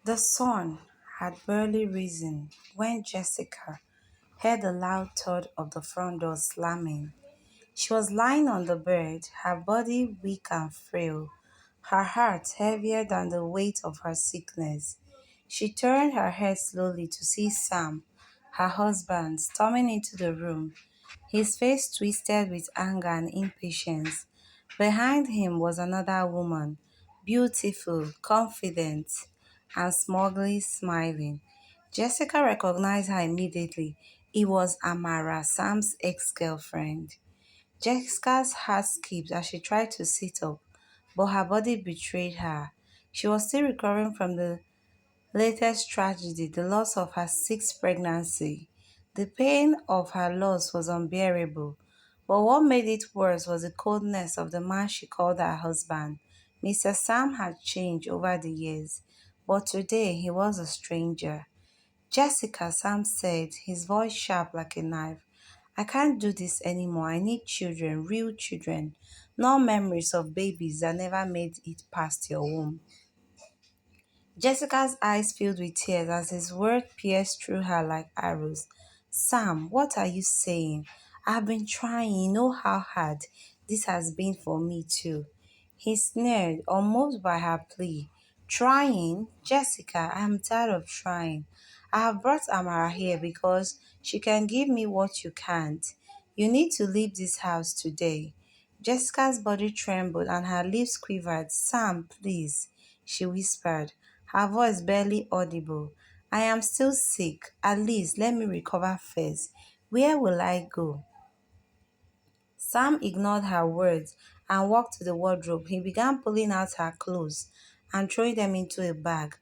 The sun had barely risen when Jessica heard the loud thud of the front door slamming. She was lying on the bed, her body weak and frail, her heart heavier than the weight of her sickness. She turned her head slowly to see Sam, her husband, storming into the room, his face twisted with anger and impatience. Behind him was another woman, beautiful, confident, and smugly smiling. Jessica recognized her immediately. It was Amara, Sam's ex girlfriend. Jessica's heart skipped as she tried to sit up, but her body betrayed her. She was still recovering from the latest tragedy, the loss of her sixth pregnancy. The pain of her loss was unbearable, but what made it worse was the coldness of the man she called her husband. Mr. Sam had changed over the years, but today he was a stranger. Jessica, Sam said, his voice sharp like a knife. I can't do this anymore. I need children, real children, not memories of babies that never made it past your womb. Jessica's eyes filled with tears as his words pierced through her like arrows. Sam, what are you saying? I've been trying. You know how hard this has been for me, too. He sneered, unmoved by her plea. Trying? Jessica, I'm tired of trying. I have brought Amara here because she can give me what you can't. You need to leave this house today. Jessica's body trembled and her lips quivered. Sam, please, she whispered, her voice barely audible. I am still sick. At least let me recover first. Where will I go? Sam ignored her words and walked to the wardrobe. He began pulling out her clothes and throwing them into a bag.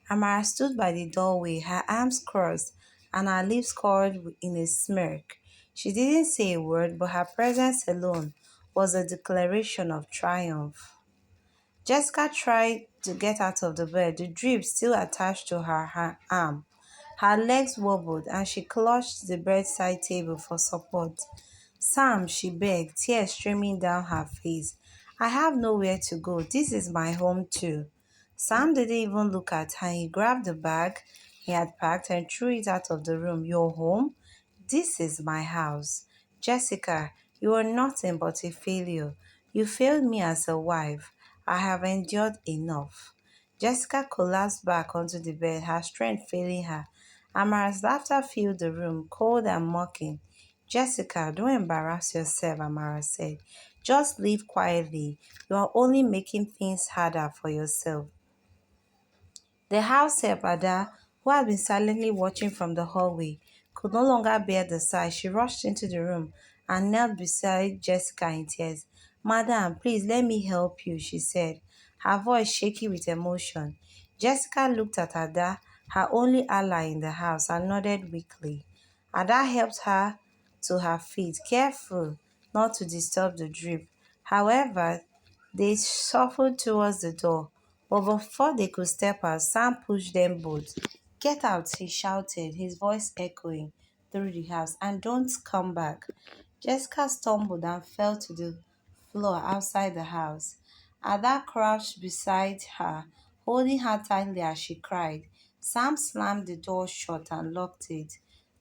Amara stood by the doorway, her arms crossed and her lips curled in a smirk. She didn't say a word, but her presence alone was a declaration of triumph. Jessica tried to get out of the bed, the drip still attached to her arm. Her legs wobbled and she clutched the bedside table for support. Sam, she begged, tears streaming down her face. I have nowhere to go. This is my home too. Sam didn't even look at her. He grabbed the bag he had packed and threw it out of the room. Your home? This is my house. Jessica, you are nothing but a failure. You failed me as a wife. I have endured enough. Jessica collapsed back onto the bed, her strength failing her. Amara's laughter filled the room, cold and mocking. Jessica, don't embarrass yourself, Amara said. Just leave quietly. You are only making things harder for yourself. The house help, Ada, who had been silently watching from the hallway, could no longer bear the sight. She rushed into the room and knelt beside Jessica in tears. Madam, please let me help you, she said, her voice shaky with emotion. Jessica looked at Ada, her only ally in the house, and nodded weakly. Ada helped her to her feet, careful not to disturb the drip. However, they shuffled towards the door, but before they could step out, Sam pushed them both. Get out, he shouted, his voice echoing through the house, and don't come back. Jessica stumbled and fell to the floor outside the house. Ada crouched beside her, holding her tightly as she cried. Sam slammed the door shut and locked it.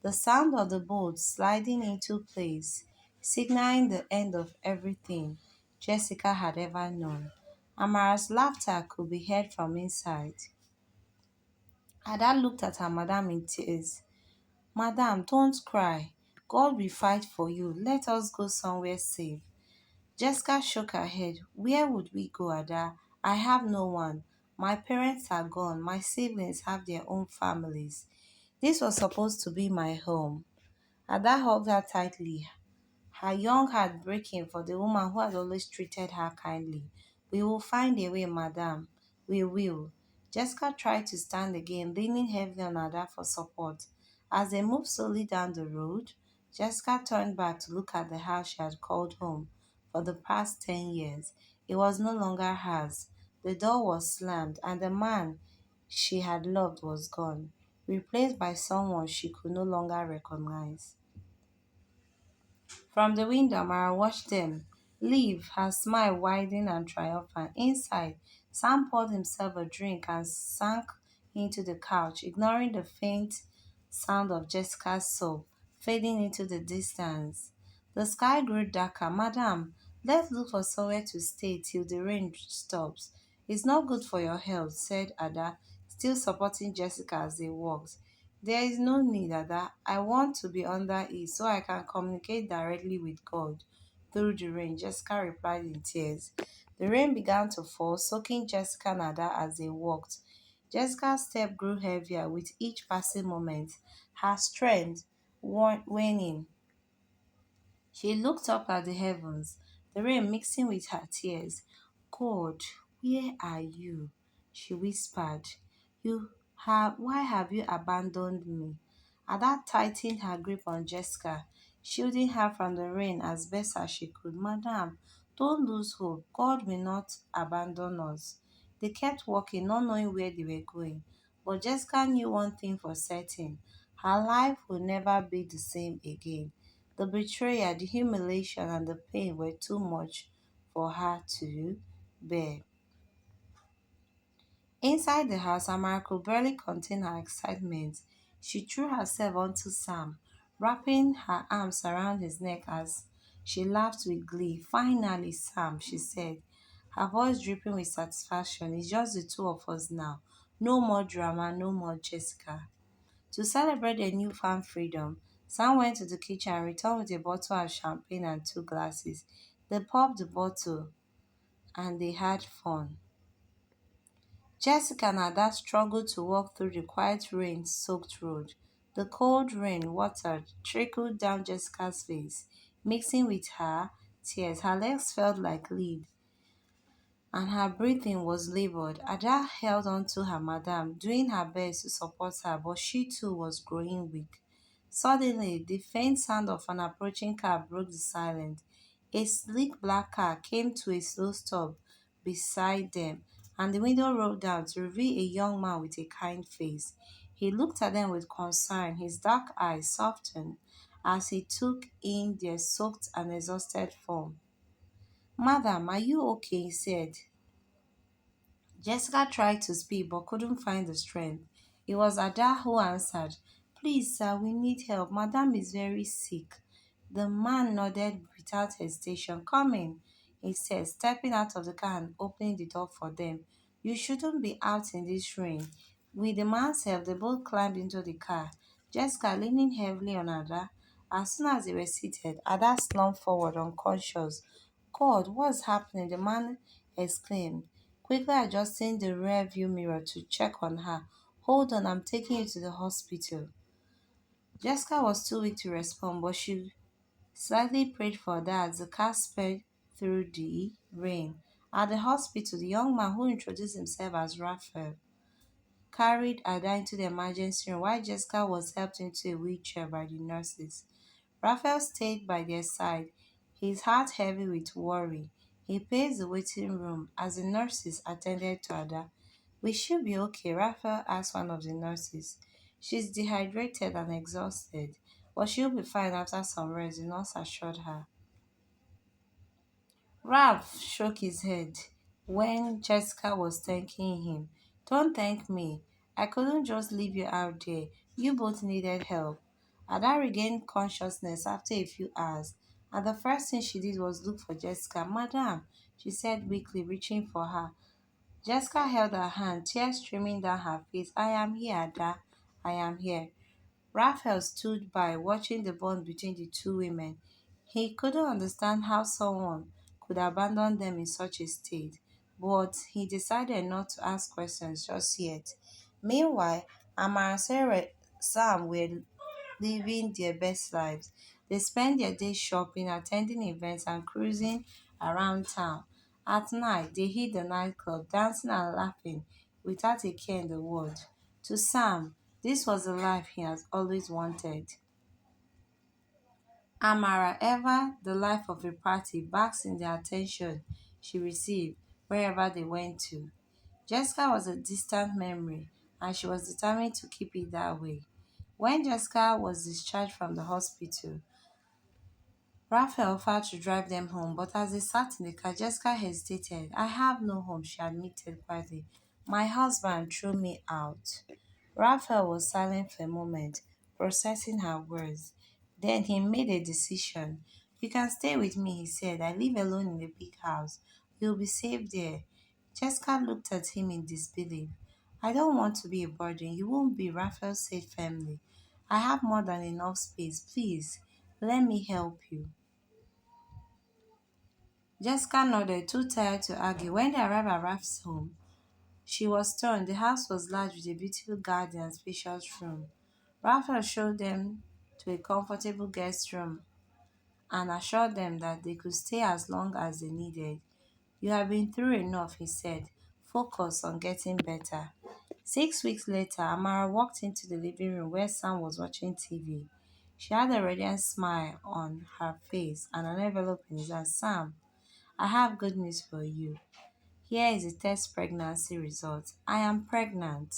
The sound of the bolt sliding into place, signaling the end of everything Jessica had ever known. Amara's laughter could be heard from inside. Ada looked at her madam in tears. Madam, don't cry. God will fight for you. Let us go somewhere safe. Jessica shook her head. Where would we go, Ada? I have no one. My parents are gone. My siblings have their own families. This was supposed to be my home. Ada hugged her tightly, her young heart breaking for the woman who had always treated her kindly. We will find a way, madam. We will. Jessica tried to stand again, leaning heavily on Ada for support. As they moved slowly down the road, Jessica turned back to look at the house she had called home for the past 10 years. It was no longer hers. The door was slammed, and the man she had loved was gone, replaced by someone she could no longer recognize. From the window, Mara watched them leave, her smile widening and triumphant. Inside, Sam poured himself a drink and sank into the couch, ignoring the faint sound of Jessica's sob fading into the distance. The sky grew darker. Madam, let's look for somewhere to stay till the rain stops. It's not good for your health, said Ada, still supporting Jessica as they walked. There is no need, Ada. I want to be under it so I can communicate directly with God through the rain, Jessica replied in tears. The rain began to fall, soaking Jessica and Ada as they walked. Jessica's step grew heavier with each passing moment, her strength waning. She looked up at the heavens, the rain mixing with her tears. God, where are you? She whispered. Why have you abandoned me? Ada tightened her grip on Jessica, shielding her from the rain as best as she could. Madam, don't lose hope. God will not abandon us. They kept walking, not knowing where they were going. But Jessica knew one thing for certain. Her life would never be the same again. The betrayal, the humiliation, and the pain were too much for her to bear. Inside the house, Amara could barely contain her excitement. She threw herself onto Sam, wrapping her arms around his neck as she laughed with glee. Finally, Sam, she said, her voice dripping with satisfaction. It's just the two of us now. No more drama, no more Jessica. To celebrate their newfound freedom, Sam went to the kitchen and returned with a bottle of champagne and two glasses. They popped the bottle and they had fun. Jessica and Ada struggled to walk through the quiet rain-soaked road. The cold rain water trickled down Jessica's face, mixing with her tears. Her legs felt like lead, and her breathing was labored. Ada held on to her madam, doing her best to support her, but she too was growing weak. Suddenly, the faint sound of an approaching car broke the silence. A sleek black car came to a slow stop beside them, and the window rolled down to reveal a young man with a kind face. He looked at them with concern, his dark eyes softened as he took in their soaked and exhausted form. Madam, are you okay? He said. Jessica tried to speak but couldn't find the strength. It was Ada who answered. Please, sir, we need help. Madam is very sick. The man nodded without hesitation. Come in, he said, stepping out of the car and opening the door for them. You shouldn't be out in this rain. With the man's help, they both climbed into the car, Jessica leaning heavily on Ada. As soon as they were seated, Ada slumped forward unconscious. God, what's happening? The man exclaimed, quickly adjusting the rear view mirror to check on her. Hold on, I'm taking you to the hospital. Jessica was too weak to respond, but she slightly prayed for that as the car sped through the rain. At the hospital, the young man who introduced himself as Raphael carried Ada into the emergency room while Jessica was helped into a wheelchair by the nurses. Raphael stayed by their side, his heart heavy with worry. He paced the waiting room as the nurses attended to Ada. Will she be okay? Raphael asked one of the nurses. She's dehydrated and exhausted, but she'll be fine after some rest, the nurse assured her. Ralph shook his head when Jessica was thanking him. Don't thank me. I couldn't just leave you out there. You both needed help. Ada regained consciousness after a few hours, and the first thing she did was look for Jessica. Madam, she said weakly, reaching for her. Jessica held her hand, tears streaming down her face. I am here, Ada. I am here. Raphael stood by, watching the bond between the two women. He couldn't understand how someone could abandon them in such a state, but he decided not to ask questions just yet. Meanwhile, Amara and Sam were living their best lives. They spent their days shopping, attending events, and cruising around town. At night, they hit the nightclub, dancing and laughing without a care in the world. To Sam, this was the life he has always wanted. Amara, ever the life of a party, basks in the attention she received wherever they went to. Jessica was a distant memory, and she was determined to keep it that way. When Jessica was discharged from the hospital, Raphael offered to drive them home, but as they sat in the car, Jessica hesitated. I have no home, she admitted quietly. My husband threw me out. Raphael was silent for a moment, processing her words. Then he made a decision. You can stay with me, he said. I live alone in a big house. You'll be safe there. Jessica looked at him in disbelief. I don't want to be a burden. You won't be, Raphael said firmly. I have more than enough space. Please, let me help you. Jessica nodded, too tired to argue. When they arrived at Ralph's home, she was stunned. The house was large with a beautiful garden and spacious room. Raphael showed them to a comfortable guest room and assured them that they could stay as long as they needed. You have been through enough, he said. Focus on getting better. 6 weeks later, Amara walked into the living room where Sam was watching TV. She had a radiant smile on her face and an envelope in his hand. Sam, I have good news for you. Here is the test pregnancy result. I am pregnant.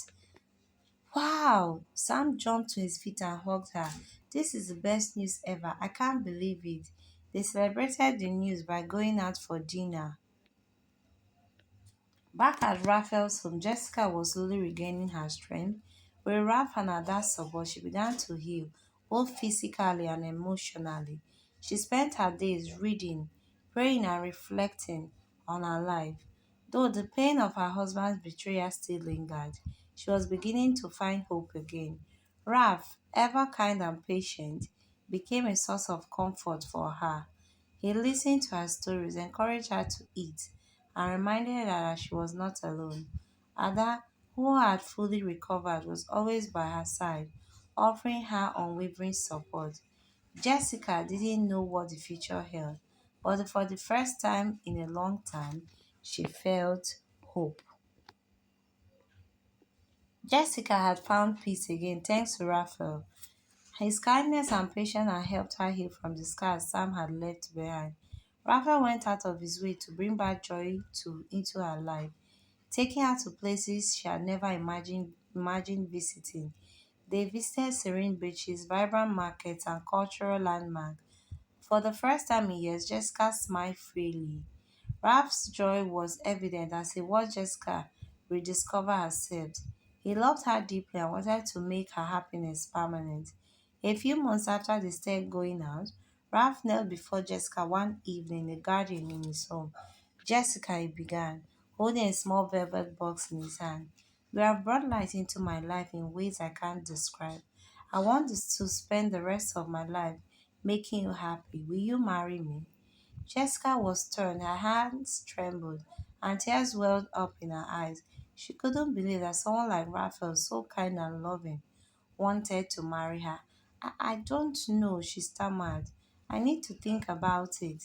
Wow! Sam jumped to his feet and hugged her. This is the best news ever. I can't believe it. They celebrated the news by going out for dinner. Back at Raphael's home, Jessica was slowly regaining her strength. With Raph and Ada's support, she began to heal, both physically and emotionally. She spent her days reading, praying, and reflecting on her life. Though the pain of her husband's betrayal still lingered, she was beginning to find hope again. Raph, ever kind and patient, became a source of comfort for her. He listened to her stories, encouraged her to eat, and reminded her that she was not alone. Ada, who had fully recovered, was always by her side, offering her unwavering support. Jessica didn't know what the future held, but for the first time in a long time, she felt hope. Jessica had found peace again thanks to Raphael. His kindness and patience had helped her heal from the scars Sam had left behind. Raphael went out of his way to bring back joy into her life, taking her to places she had never imagined visiting. They visited serene beaches, vibrant markets, and cultural landmarks. For the first time in years, Jessica smiled freely. Ralph's joy was evident as he watched Jessica rediscover herself. He loved her deeply and wanted to make her happiness permanent. A few months after they started going out, Ralph knelt before Jessica one evening in the garden in his home. Jessica, he began, holding a small velvet box in his hand. You have brought light into my life in ways I can't describe. I want to spend the rest of my life making you happy. Will you marry me? Jessica was torn, her hands trembled, and tears welled up in her eyes. She couldn't believe that someone like Raphael, so kind and loving, wanted to marry her. I don't know, she stammered. I need to think about it.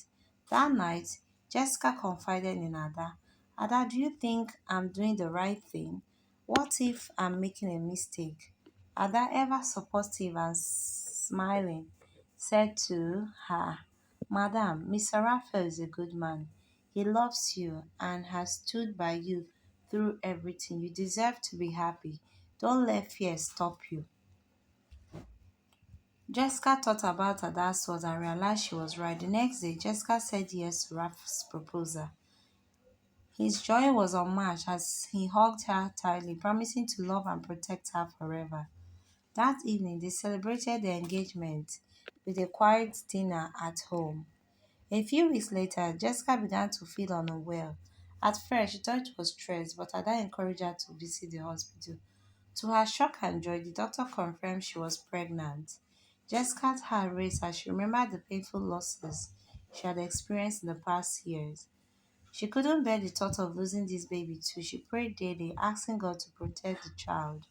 That night, Jessica confided in Ada. Ada, do you think I'm doing the right thing? What if I'm making a mistake? Ada, ever supportive and smiling, said to her, Madam, Mr. Raphael is a good man. He loves you and has stood by you through everything. You deserve to be happy. Don't let fear stop you. Jessica thought about Ada's words and realized she was right. The next day, Jessica said yes to Ralph's proposal. His joy was unmatched as he hugged her tightly, promising to love and protect her forever. That evening, they celebrated their engagement with a quiet dinner at home. A few weeks later, Jessica began to feel unwell. At first, she thought it was stress, but Ada encouraged her to visit the hospital. To her shock and joy, the doctor confirmed she was pregnant. Jessica's heart raced as she remembered the painful losses she had experienced in the past years. She couldn't bear the thought of losing this baby too. She prayed daily, asking God to protect the child.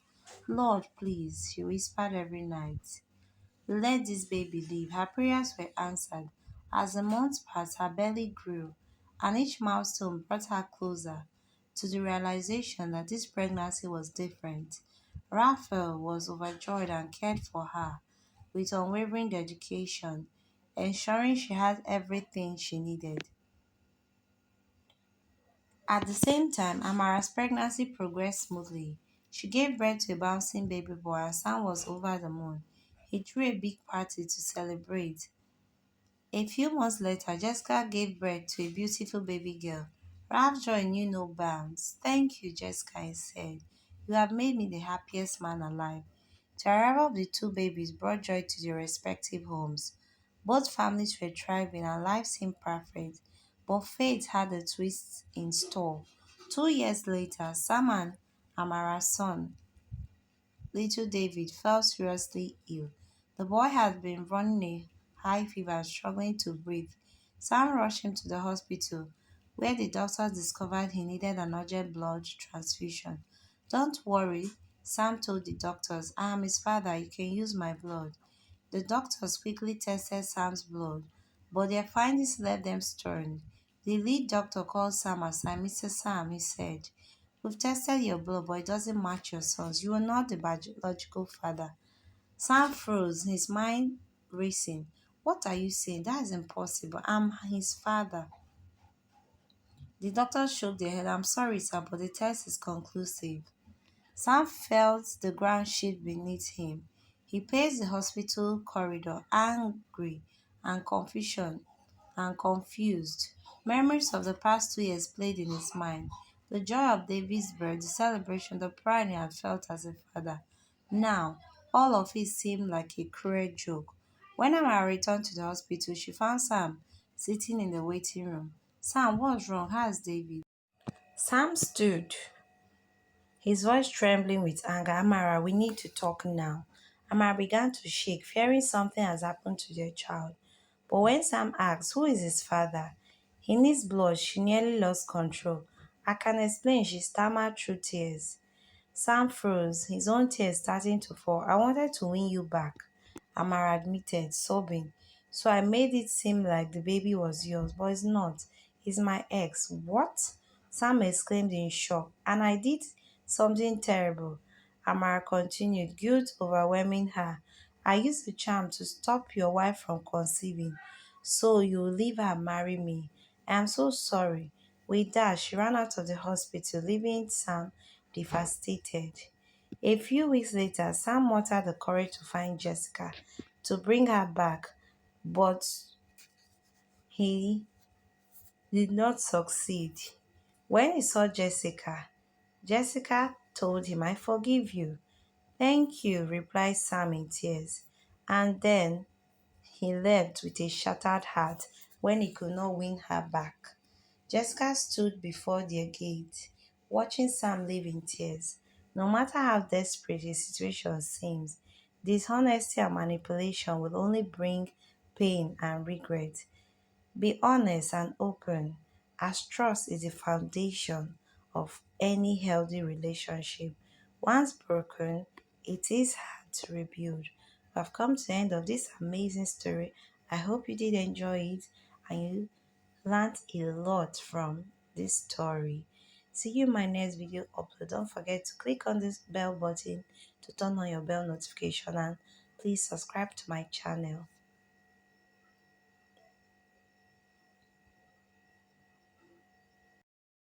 Lord, please, she whispered every night. Let this baby live. Her prayers were answered. As the months passed, her belly grew, and each milestone brought her closer to the realization that this pregnancy was different. Raphael was overjoyed and cared for her with unwavering dedication, ensuring she had everything she needed. At the same time, Amara's pregnancy progressed smoothly. She gave birth to a bouncing baby boy and Sam was over the moon. He threw a big party to celebrate. A few months later, Jessica gave birth to a beautiful baby girl. Ralph joy knew no bounds. Thank you, Jessica, he said. You have made me the happiest man alive. The arrival of the two babies brought joy to their respective homes. Both families were thriving and life seemed perfect, but fate had a twist in store. 2 years later, Sam and Amara's son, little David, fell seriously ill. The boy had been running a high fever and struggling to breathe. Sam rushed him to the hospital, where the doctors discovered he needed an urgent blood transfusion. Don't worry, Sam told the doctors. I am his father. You can use my blood. The doctors quickly tested Sam's blood, but their findings left them stunned. The lead doctor called Sam aside. Mr. Sam, he said, we've tested your blood, but it doesn't match your son's. You are not the biological father. Sam froze, his mind racing. What are you saying? That is impossible. I'm his father. The doctors shook their head. I'm sorry, sir, but the test is conclusive. Sam felt the ground shift beneath him. He paced the hospital corridor, angry and confusion and confused. Memories of the past 2 years played in his mind. The joy of David's birth, the celebration, the pride he had felt as a father. Now, all of it seemed like a cruel joke. When Emma returned to the hospital, she found Sam sitting in the waiting room. Sam, what's wrong? How's David? Sam stood, his voice trembling with anger. Amara, we need to talk now. Amara began to shake, fearing something has happened to their child. But when Sam asked, who is his father? In his blood, she nearly lost control. I can explain, she stammered through tears. Sam froze, his own tears starting to fall. I wanted to win you back, Amara admitted, sobbing. So I made it seem like the baby was yours, but it's not. He's my ex. What? Sam exclaimed in shock. And I did something terrible. Amara continued, guilt overwhelming her. I used the charm to stop your wife from conceiving. So you will leave her and marry me. I am so sorry. With that, she ran out of the hospital, leaving Sam devastated. A few weeks later, Sam mustered the courage to find Jessica to bring her back, but he did not succeed. When he saw Jessica, Jessica told him, I forgive you. Thank you, replied Sam in tears. And then he left with a shattered heart when he could not win her back. Jessica stood before their gate, watching Sam leave in tears. No matter how desperate his situation seems, dishonesty and manipulation will only bring pain and regret. Be honest and open, as trust is the foundation of any healthy relationship. Once broken, it is hard to rebuild. I've come to the end of this amazing story. I hope you did enjoy it and you learned a lot from this story. See you in my next video upload. Don't forget to click on this bell button to turn on your bell notification and please subscribe to my channel.